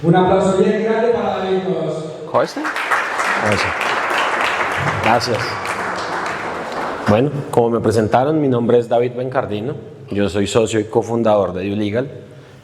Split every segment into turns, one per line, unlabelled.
Un aplauso bien grande para David todos.
¿Costa? Gracias. Bueno, como me presentaron, mi nombre es David Bencardino. Yo soy socio y cofundador de DueLegal.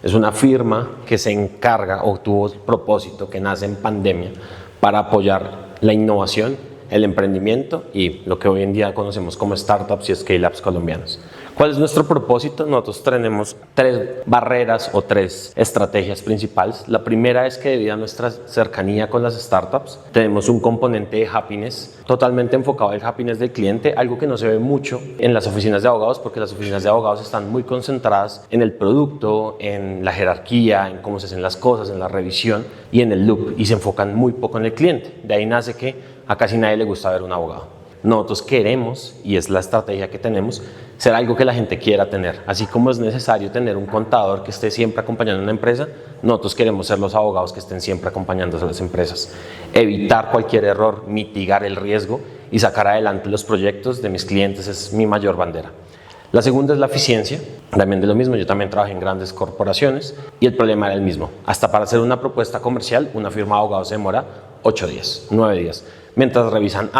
Es una firma que se encarga o tuvo el propósito que nace en pandemia para apoyar la innovación, el emprendimiento y lo que hoy en día conocemos como startups y scale-ups colombianos. ¿Cuál es nuestro propósito? Nosotros tenemos 3 barreras o 3 estrategias principales. La primera es que debido a nuestra cercanía con las startups, tenemos un componente de happiness totalmente enfocado al happiness del cliente, algo que no se ve mucho en las oficinas de abogados, porque las oficinas de abogados están muy concentradas en el producto, en la jerarquía, en cómo se hacen las cosas, en la revisión y en el loop, y se enfocan muy poco en el cliente. De ahí nace que a casi nadie le gusta ver un abogado. Nosotros queremos, y es la estrategia que tenemos, ser algo que la gente quiera tener. Así como es necesario tener un contador que esté siempre acompañando a una empresa, nosotros queremos ser los abogados que estén siempre acompañando a las empresas. Evitar cualquier error, mitigar el riesgo y sacar adelante los proyectos de mis clientes es mi mayor bandera. La segunda es la eficiencia, también de lo mismo. Yo también trabajé en grandes corporaciones y el problema era el mismo. Hasta para hacer una propuesta comercial, una firma de abogados se demora 8 días, 9 días. Mientras revisan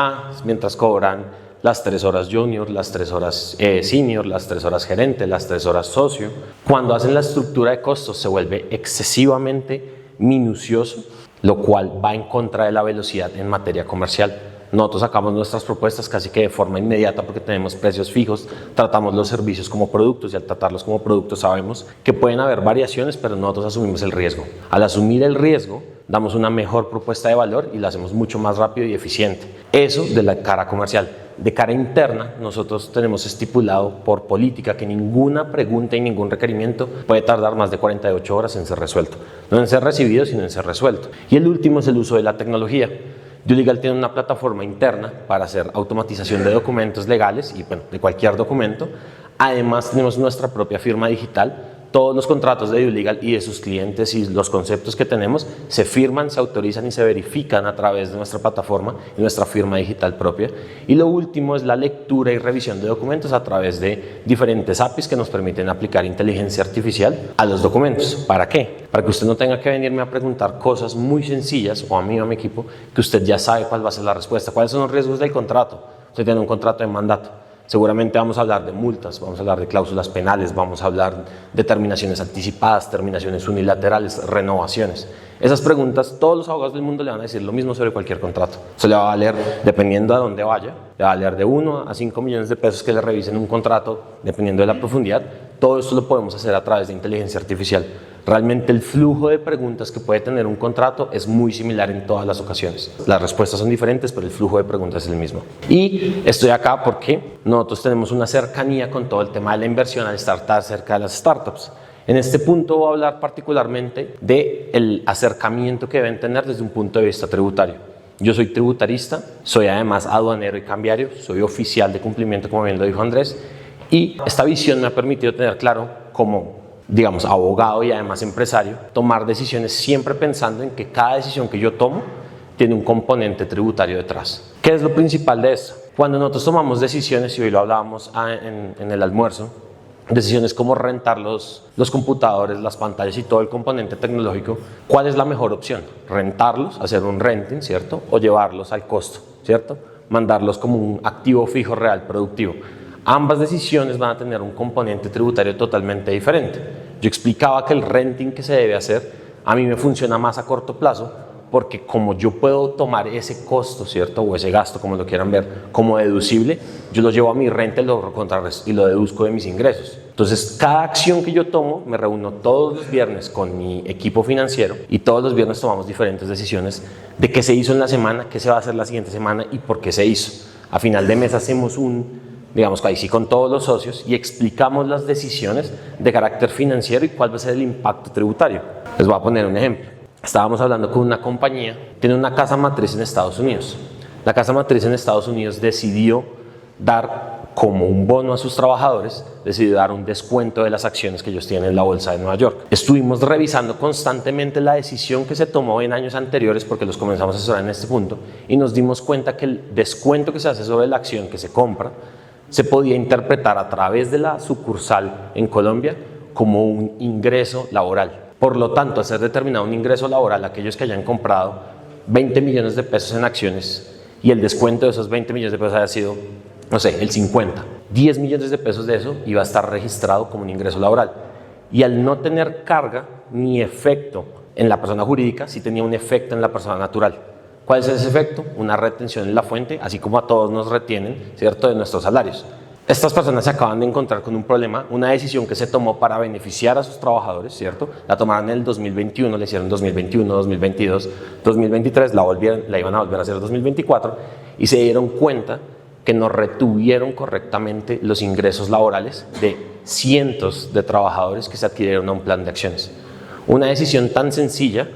mientras cobran las 3 horas junior, las 3 horas senior, las 3 horas gerente, las 3 horas socio. Cuando hacen la estructura de costos se vuelve excesivamente minucioso, lo cual va en contra de la velocidad en materia comercial. Nosotros sacamos nuestras propuestas casi que de forma inmediata porque tenemos precios fijos, tratamos los servicios como productos y al tratarlos como productos sabemos que pueden haber variaciones, pero nosotros asumimos el riesgo. Al asumir el riesgo, damos una mejor propuesta de valor y la hacemos mucho más rápido y eficiente. Eso de la cara comercial. De cara interna, nosotros tenemos estipulado por política que ninguna pregunta y ningún requerimiento puede tardar más de 48 horas en ser resuelto. No en ser recibido, sino en ser resuelto. Y el último es el uso de la tecnología. DueLegal tiene una plataforma interna para hacer automatización de documentos legales y de cualquier documento. Además, tenemos nuestra propia firma digital. Todos los contratos de DueLegal y de sus clientes y los conceptos que tenemos se firman, se autorizan y se verifican a través de nuestra plataforma y nuestra firma digital propia. Y lo último es la lectura y revisión de documentos a través de diferentes APIs que nos permiten aplicar inteligencia artificial a los documentos. ¿Para qué? Para que usted no tenga que venirme a preguntar cosas muy sencillas, o a mí o a mi equipo, que usted ya sabe cuál va a ser la respuesta. ¿Cuáles son los riesgos del contrato? Usted tiene un contrato de mandato. Seguramente vamos a hablar de multas, vamos a hablar de cláusulas penales, vamos a hablar de terminaciones anticipadas, terminaciones unilaterales, renovaciones. Esas preguntas, todos los abogados del mundo le van a decir lo mismo sobre cualquier contrato. Eso le va a valer, dependiendo a dónde vaya, le va a valer de 1 a 5 millones de pesos que le revisen un contrato, dependiendo de la profundidad. Todo esto lo podemos hacer a través de inteligencia artificial. Realmente el flujo de preguntas que puede tener un contrato es muy similar en todas las ocasiones. Las respuestas son diferentes, pero el flujo de preguntas es el mismo. Y estoy acá porque nosotros tenemos una cercanía con todo el tema de la inversión al estar tan cerca de las startups. En este punto voy a hablar particularmente del acercamiento que deben tener desde un punto de vista tributario. Yo soy tributarista, soy además aduanero y cambiario, soy oficial de cumplimiento, como bien lo dijo Andrés, y esta visión me ha permitido tener claro como, digamos, abogado y además empresario, tomar decisiones siempre pensando en que cada decisión que yo tomo tiene un componente tributario detrás. ¿Qué es lo principal de esto? Cuando nosotros tomamos decisiones, y hoy lo hablábamos en el almuerzo, decisiones como rentar los computadores, las pantallas y todo el componente tecnológico, ¿cuál es la mejor opción? Rentarlos, hacer un renting, ¿cierto? O llevarlos al costo, ¿cierto? Mandarlos como un activo fijo real productivo. Ambas decisiones van a tener un componente tributario totalmente diferente. Yo explicaba que el renting que se debe hacer a mí me funciona más a corto plazo porque como yo puedo tomar ese costo, ¿cierto? O ese gasto, como lo quieran ver, como deducible, yo lo llevo a mi renta y lo deduzco de mis ingresos. Entonces, cada acción que yo tomo, me reúno todos los viernes con mi equipo financiero y todos los viernes tomamos diferentes decisiones de qué se hizo en la semana, qué se va a hacer la siguiente semana y por qué se hizo. A final de mes hacemos digamos que ahí sí con todos los socios y explicamos las decisiones de carácter financiero y cuál va a ser el impacto tributario. Les voy a poner un ejemplo. Estábamos hablando con una compañía, tiene una casa matriz en Estados Unidos. La casa matriz en Estados Unidos decidió dar como un bono a sus trabajadores, decidió dar un descuento de las acciones que ellos tienen en la bolsa de Nueva York. Estuvimos revisando constantemente la decisión que se tomó en años anteriores porque los comenzamos a asesorar en este punto y nos dimos cuenta que el descuento que se hace sobre la acción que se compra se podía interpretar a través de la sucursal en Colombia como un ingreso laboral. Por lo tanto, al ser determinado un ingreso laboral, aquellos que hayan comprado 20 millones de pesos en acciones y el descuento de esos 20 millones de pesos haya sido, no sé, el 50, 10 millones de pesos de eso iba a estar registrado como un ingreso laboral. Y al no tener carga ni efecto en la persona jurídica, sí tenía un efecto en la persona natural. ¿Cuál es ese efecto? Una retención en la fuente, así como a todos nos retienen, ¿cierto?, de nuestros salarios. Estas personas se acaban de encontrar con un problema, una decisión que se tomó para beneficiar a sus trabajadores, ¿cierto? La tomaron en el 2021, la hicieron en 2021, 2022, 2023, la iban a volver a hacer en 2024 y se dieron cuenta que no retuvieron correctamente los ingresos laborales de cientos de trabajadores que se adquirieron a un plan de acciones. Una decisión tan sencilla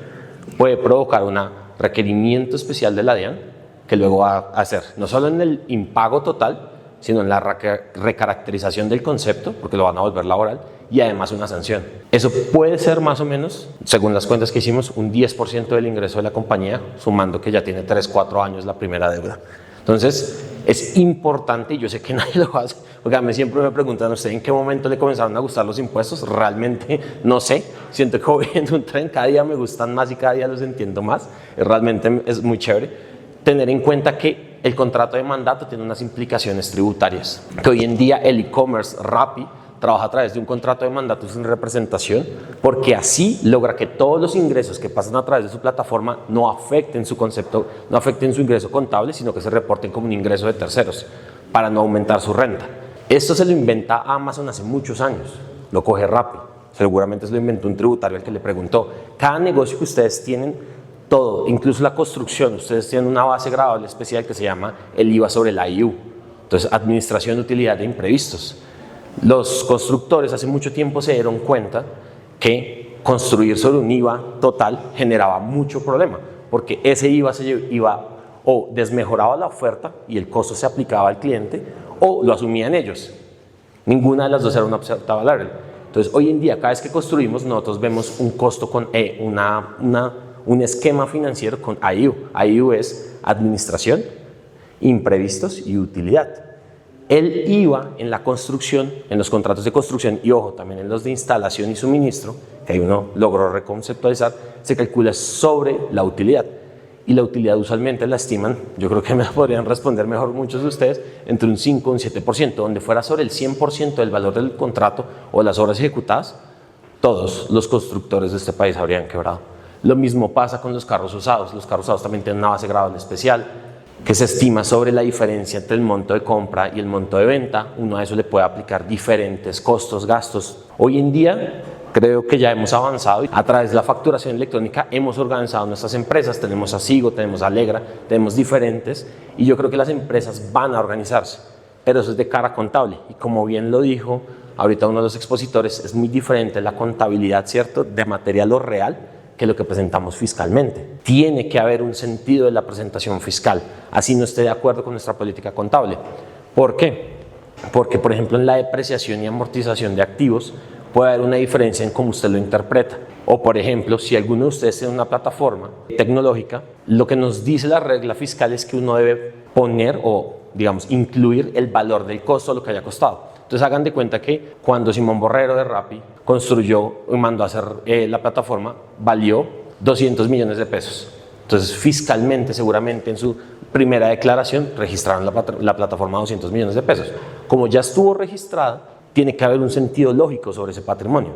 puede provocar un requerimiento especial de la DIAN que luego va a hacer, no solo en el impago total, sino en la recaracterización del concepto, porque lo van a volver laboral, y además una sanción. Eso puede ser más o menos, según las cuentas que hicimos, un 10% del ingreso de la compañía, sumando que ya tiene 3, 4 años la primera deuda. Entonces, es importante, y yo sé que nadie lo hace, porque a mí siempre me preguntan, ¿usted en qué momento le comenzaron a gustar los impuestos? Realmente no sé, siento que voy en un tren, cada día me gustan más y cada día los entiendo más, realmente es muy chévere tener en cuenta que el contrato de mandato tiene unas implicaciones tributarias, que hoy en día el e-commerce Rappi trabaja a través de un contrato de mandato sin representación, porque así logra que todos los ingresos que pasan a través de su plataforma no afecten su concepto, no afecten su ingreso contable, sino que se reporten como un ingreso de terceros, para no aumentar su renta. Esto se lo inventa Amazon hace muchos años, lo coge Rappi, seguramente se lo inventó un tributario al que le preguntó, cada negocio que ustedes tienen, todo, incluso la construcción, ustedes tienen una base gravable especial que se llama el IVA sobre la IU, entonces Administración de Utilidad de Imprevistos. Los constructores hace mucho tiempo se dieron cuenta que construir sobre un IVA total generaba mucho problema, porque ese IVA se iba o desmejoraba la oferta y el costo se aplicaba al cliente, o lo asumían ellos. Ninguna de las dos era una aceptable variable. Entonces, hoy en día, cada vez que construimos, nosotros vemos un costo con un esquema financiero con AIU. AIU es Administración, Imprevistos y Utilidad. El IVA en la construcción, en los contratos de construcción y ojo, también en los de instalación y suministro, que ahí uno logró reconceptualizar, se calcula sobre la utilidad. Y la utilidad usualmente la estiman, yo creo que me podrían responder mejor muchos de ustedes, entre un 5 y un 7%, donde fuera sobre el 100% del valor del contrato o las obras ejecutadas, todos los constructores de este país habrían quebrado. Lo mismo pasa con los carros usados. Los carros usados también tienen una base gravable especial que se estima sobre la diferencia entre el monto de compra y el monto de venta. Uno a eso le puede aplicar diferentes costos, gastos. Hoy en día creo que ya hemos avanzado. A través de la facturación electrónica hemos organizado nuestras empresas. Tenemos a Sigo, tenemos a Alegra, tenemos diferentes. Y yo creo que las empresas van a organizarse. Pero eso es de cara contable. Y como bien lo dijo ahorita uno de los expositores, es muy diferente la contabilidad, ¿cierto?, de material o real, que lo que presentamos fiscalmente. Tiene que haber un sentido de la presentación fiscal, así no esté de acuerdo con nuestra política contable. ¿Por qué? Porque, por ejemplo, en la depreciación y amortización de activos puede haber una diferencia en cómo usted lo interpreta. O, por ejemplo, si alguno de ustedes tiene una plataforma tecnológica, lo que nos dice la regla fiscal es que uno debe poner o, digamos, incluir el valor del costo de lo que haya costado. Entonces hagan de cuenta que cuando Simón Borrero de Rappi construyó y mandó a hacer la plataforma, valió 200 millones de pesos. Entonces fiscalmente, seguramente en su primera declaración, registraron la plataforma a 200 millones de pesos. Como ya estuvo registrada, tiene que haber un sentido lógico sobre ese patrimonio.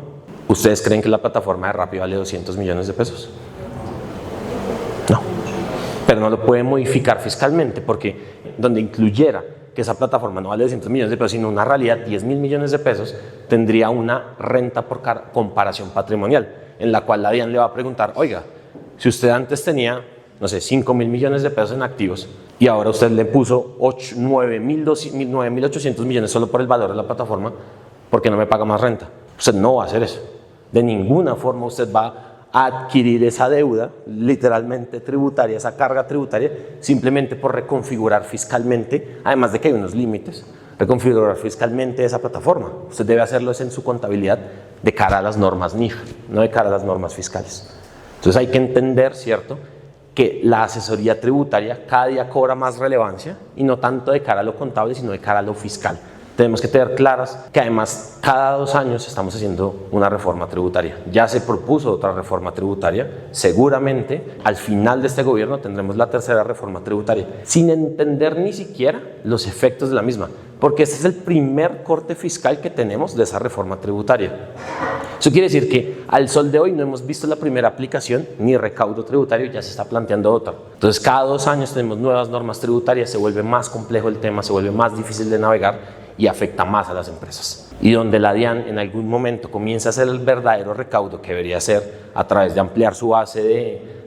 ¿Ustedes creen que la plataforma de Rappi vale 200 millones de pesos? No. Pero no lo puede modificar fiscalmente porque donde incluyera que esa plataforma no vale 200 millones de pesos, sino una realidad 10 mil millones de pesos, tendría una renta por comparación patrimonial, en la cual la DIAN le va a preguntar, oiga, si usted antes tenía, no sé, 5 mil millones de pesos en activos y ahora usted le puso 9.800 millones solo por el valor de la plataforma, ¿por qué no me paga más renta? Usted no va a hacer eso. De ninguna forma usted va a adquirir esa deuda, literalmente tributaria, esa carga tributaria, simplemente por reconfigurar fiscalmente, además de que hay unos límites, reconfigurar fiscalmente esa plataforma. Usted debe hacerlo en su contabilidad de cara a las normas NIF, no de cara a las normas fiscales. Entonces hay que entender, ¿cierto?, que la asesoría tributaria cada día cobra más relevancia y no tanto de cara a lo contable, sino de cara a lo fiscal. tenemos que tener claras que además cada 2 años estamos haciendo una reforma tributaria. Ya se propuso otra reforma tributaria, seguramente al final de este gobierno tendremos la tercera reforma tributaria, sin entender ni siquiera los efectos de la misma, porque este es el primer corte fiscal que tenemos de esa reforma tributaria. Eso quiere decir que al sol de hoy no hemos visto la primera aplicación ni recaudo tributario, ya se está planteando otra. Entonces cada 2 años tenemos nuevas normas tributarias, se vuelve más complejo el tema, se vuelve más difícil de navegar y afecta más a las empresas. Y donde la DIAN en algún momento comienza a hacer el verdadero recaudo que debería ser a través de ampliar su base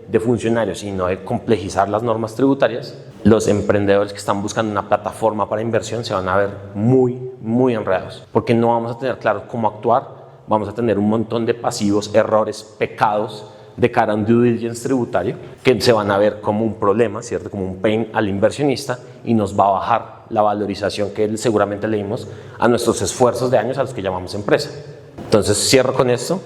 de funcionarios y no de complejizar las normas tributarias, los emprendedores que están buscando una plataforma para inversión se van a ver muy enredados, porque no vamos a tener claro cómo actuar, vamos a tener un montón de pasivos, errores, pecados de cara a un due diligence tributario que se van a ver como un problema, ¿cierto? Como un pain al inversionista y nos va a bajar la valorización que seguramente le dimos a nuestros esfuerzos de años a los que llamamos empresa. Entonces cierro con esto,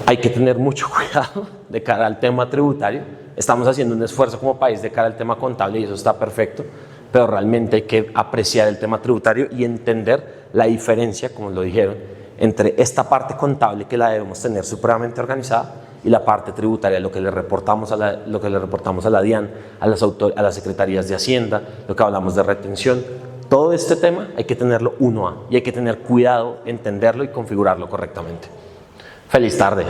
hay que tener mucho cuidado de cara al tema tributario. Estamos haciendo un esfuerzo como país de cara al tema contable y eso está perfecto, pero realmente hay que apreciar el tema tributario y entender la diferencia, como lo dijeron, entre esta parte contable que la debemos tener supremamente organizada y la parte tributaria, lo que le reportamos a la DIAN, a las secretarías de Hacienda, lo que hablamos de retención. Todo este tema hay que tenerlo uno a y hay que tener cuidado, entenderlo y configurarlo correctamente. Feliz tarde.